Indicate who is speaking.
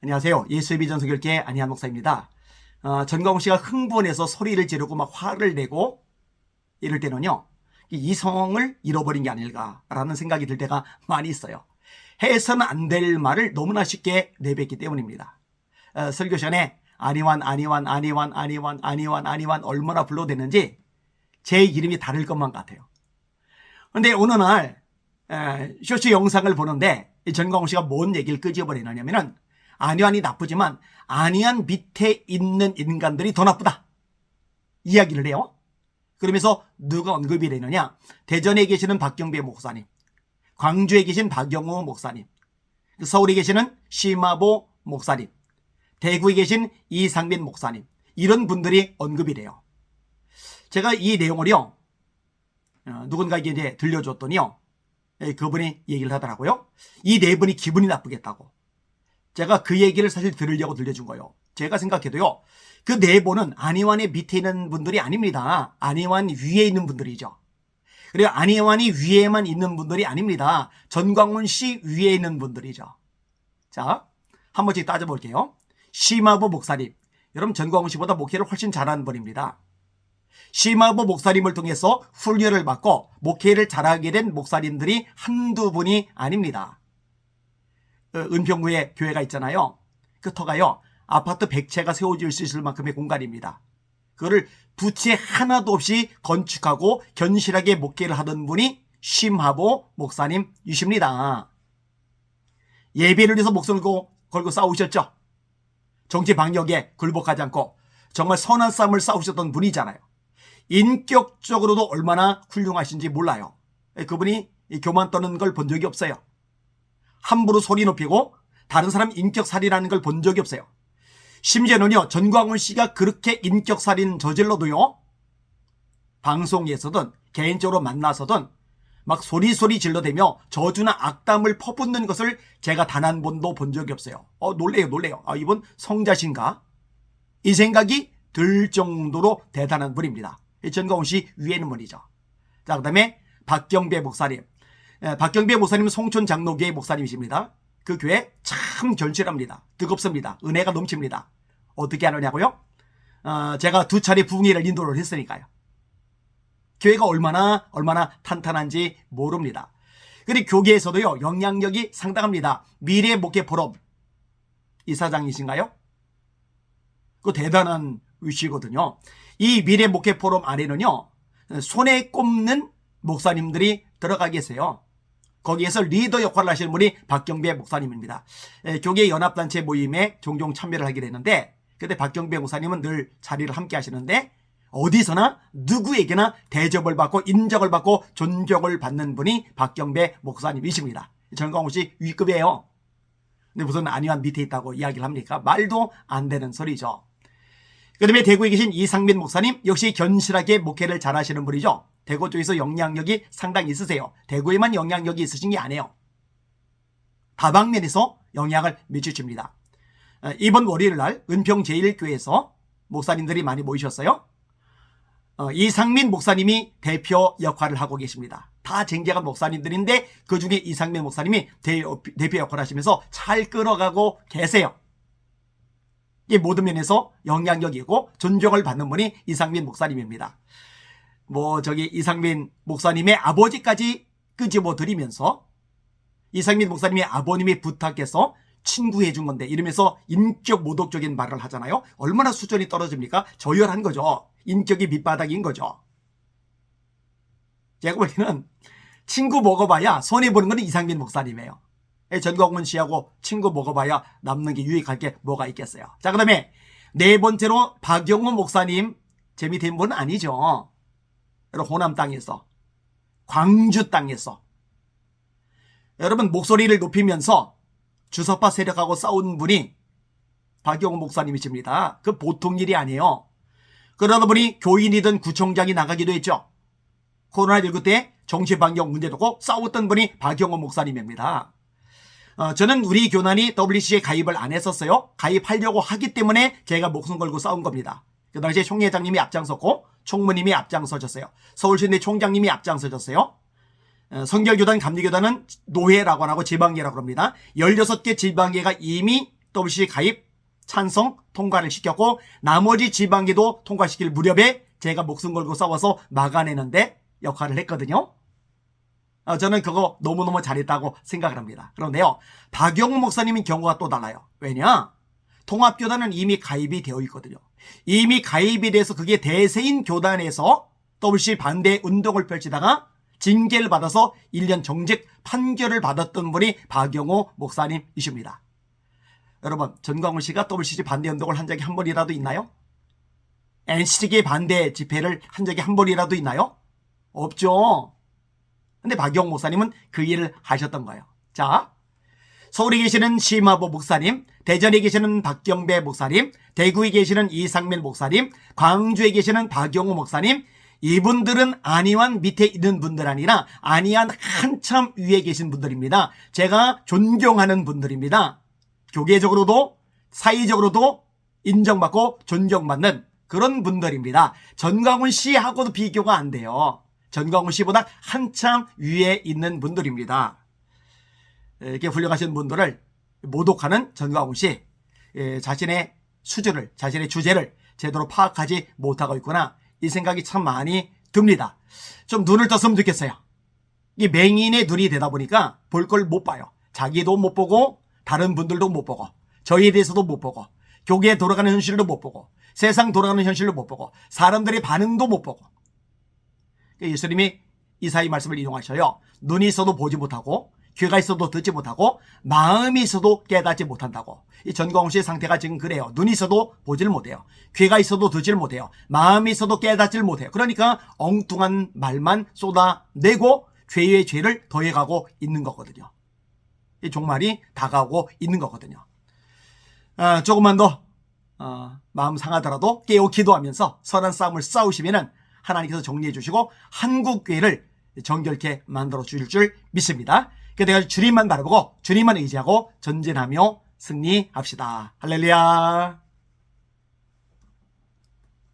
Speaker 1: 안녕하세요. 예수의 비전 선교회 안희한 목사입니다. 전광훈 씨가 흥분해서 소리를 지르고 막 화를 내고 이럴 때는요, 이성을 잃어버린 게 아닐까라는 생각이 들 때가 많이 있어요. 해서는 안 될 말을 너무나 쉽게 내뱉기 때문입니다. 설교 시간에 안희환 얼마나 불러도 되는지 제 이름이 다를 것만 같아요. 그런데 어느 날 쇼츠 영상을 보는데 전광훈 씨가 뭔 얘기를 끄집어내냐면은 안희환이 나쁘지만 안희환 밑에 있는 인간들이 더 나쁘다 이야기를 해요. 그러면서 누가 언급이 되느냐, 대전에 계시는 박경배 목사님, 광주에 계신 박영호 목사님, 서울에 계시는 심화보 목사님, 대구에 계신 이상민 목사님, 이런 분들이 언급이 돼요. 제가 이 내용을요 누군가에게 이제 들려줬더니요, 그분이 얘기를 하더라고요. 이 네 분이 기분이 나쁘겠다고. 제가 그 얘기를 사실 들으려고 들려준 거예요. 제가 생각해도요, 그 네 분은 안희환의 밑에 있는 분들이 아닙니다. 안희환 위에 있는 분들이죠. 그리고 안희환이 위에만 있는 분들이 아닙니다. 전광훈 씨 위에 있는 분들이죠. 자, 한 번씩 따져볼게요. 심화보 목사님, 여러분 전광훈 씨보다 목회를 훨씬 잘하는 분입니다. 심화보 목사님을 통해서 훈련을 받고 목회를 잘하게 된 목사님들이 한두 분이 아닙니다. 은평구에 교회가 있잖아요. 그 터가요, 아파트 100채가 세워질 수 있을 만큼의 공간입니다. 그거를 부채 하나도 없이 건축하고 견실하게 목회를 하던 분이 심화보 목사님이십니다. 예배를 위해서 목숨을 걸고 싸우셨죠. 정치 방역에 굴복하지 않고 정말 선한 싸움을 싸우셨던 분이잖아요. 인격적으로도 얼마나 훌륭하신지 몰라요. 그분이 교만 떠는 걸 본 적이 없어요. 함부로 소리 높이고 다른 사람 인격살인하는 걸 본 적이 없어요. 심지어는요, 전광훈 씨가 그렇게 인격살인 저질러도요, 방송에서든 개인적으로 만나서든 막 소리 질러대며 저주나 악담을 퍼붓는 것을 제가 단 한 번도 본 적이 없어요. 놀래요. 이분 성자신가? 이 생각이 들 정도로 대단한 분입니다. 전광훈 씨 위에 있는 분이죠. 자, 그 다음에 박경배 목사님. 박경배 목사님은 송촌 장로교회 목사님이십니다. 그 교회 참 견실합니다. 뜨겁습니다. 은혜가 넘칩니다. 어떻게 하느냐고요? 제가 2차례 부흥회를 인도를 했으니까요. 교회가 얼마나 탄탄한지 모릅니다. 그리고 교계에서도요, 영향력이 상당합니다. 미래 목회 포럼 이사장이신가요? 그 대단한 위치거든요. 이 미래 목회 포럼 안에는요, 손에 꼽는 목사님들이 들어가 계세요. 거기에서 리더 역할을 하시는 분이 박경배 목사님입니다. 교계 연합단체 모임에 종종 참여를 하게 되는데, 그때 박경배 목사님은 늘 자리를 함께 하시는데, 어디서나 누구에게나 대접을 받고 인정을 받고 존경을 받는 분이 박경배 목사님이십니다. 전광훈 씨 위급이에요. 근데 무슨 안희환 밑에 있다고 이야기를 합니까? 말도 안 되는 소리죠. 그 다음에 대구에 계신 이상민 목사님, 역시 견실하게 목회를 잘 하시는 분이죠. 대구 쪽에서 영향력이 상당히 있으세요. 대구에만 영향력이 있으신 게 아니에요. 다방면에서 영향을 미치십니다. 이번 월요일 날 은평 제1교회에서 목사님들이 많이 모이셨어요. 이상민 목사님이 대표 역할을 하고 계십니다. 다 쟁쟁한 목사님들인데 그중에 이상민 목사님이 대표 역할을 하시면서 잘 끌어가고 계세요. 이 모든 면에서 영향력이고 존경을 받는 분이 이상민 목사님입니다. 이상민 목사님의 아버지까지 끄집어 드리면서 이상민 목사님의 아버님이 부탁해서 친구해 준 건데 이러면서 인격 모독적인 말을 하잖아요. 얼마나 수준이 떨어집니까? 저열한 거죠. 인격이 밑바닥인 거죠. 제가 보기에는 친구 먹어봐야 손해보는 건 이상민 목사님이에요. 전광훈 씨하고 친구 먹어봐야 남는 게 유익할 게 뭐가 있겠어요. 자, 그 다음에 네 번째로 박영호 목사님, 제 밑에 있는 분은 아니죠. 호남 땅에서, 광주 땅에서 여러분 목소리를 높이면서 주사파 세력하고 싸운 분이 박영호 목사님이십니다. 그 보통 일이 아니에요. 그러다 보니 교인이든 구청장이 나가기도 했죠. 코로나19 때 정치방역 문제 두고 싸웠던 분이 박영호 목사님입니다. 저는 우리 교단이 WC에 가입을 안 했었어요. 가입하려고 하기 때문에 제가 목숨 걸고 싸운 겁니다. 그 당시에 총회장님이 앞장섰고 총무님이 앞장서셨어요. 서울시내 총장님이 앞장서셨어요. 성결교단 감리교단은 노회라고 하고 지방회라고 합니다. 16개 지방회가 이미 WC 가입 찬성 통과를 시켰고 나머지 지방에도 통과시킬 무렵에 제가 목숨 걸고 싸워서 막아내는데 역할을 했거든요. 저는 그거 너무너무 잘했다고 생각을 합니다. 그런데요, 박영호 목사님의 경우가 또 달라요. 왜냐? 통합교단은 이미 가입이 되어 있거든요. 이미 가입이 돼서 그게 대세인 교단에서 WC 반대 운동을 펼치다가 징계를 받아서 1년 정직 판결을 받았던 분이 박영호 목사님이십니다. 여러분, 전광훈 씨가 WCG 반대 운동을 한 적이 한 번이라도 있나요? NCG 반대 집회를 한 적이 한 번이라도 있나요? 없죠. 근데 박영호 목사님은 그 일을 하셨던 거예요. 자, 서울에 계시는 심화보 목사님, 대전에 계시는 박경배 목사님, 대구에 계시는 이상민 목사님, 광주에 계시는 박영호 목사님, 이분들은 안희환 밑에 있는 분들 아니라 안희환 한참 위에 계신 분들입니다. 제가 존경하는 분들입니다. 교계적으로도 사회적으로도 인정받고 존경받는 그런 분들입니다. 전광훈 씨하고도 비교가 안 돼요. 전광훈 씨보다 한참 위에 있는 분들입니다. 이렇게 훌륭하신 분들을 모독하는 전광훈 씨, 자신의 수준을, 자신의 주제를 제대로 파악하지 못하고 있구나, 이 생각이 참 많이 듭니다. 좀 눈을 떴으면 좋겠어요. 이 맹인의 눈이 되다 보니까 볼 걸 못 봐요. 자기도 못 보고 다른 분들도 못 보고 저희에 대해서도 못 보고 교계에 돌아가는 현실도 못 보고 세상 돌아가는 현실도 못 보고 사람들의 반응도 못 보고. 예수님이 이사야 말씀을 인용하셔요. 눈이 있어도 보지 못하고 귀가 있어도 듣지 못하고 마음이 있어도 깨닫지 못한다고. 이 전광훈 씨의 상태가 지금 그래요. 눈이 있어도 보지를 못해요. 귀가 있어도 듣지를 못해요. 마음이 있어도 깨닫지를 못해요. 그러니까 엉뚱한 말만 쏟아내고 죄의 죄를 더해가고 있는 거거든요. 이 종말이 다가오고 있는 거거든요. 조금만 더 마음 상하더라도 깨어 기도하면서 선한 싸움을 싸우시면은 하나님께서 정리해 주시고 한국교회를 정결케 만들어 주실 줄 믿습니다. 그래서 주님만 바라보고 주님만 의지하고 전진하며 승리합시다. 할렐루야.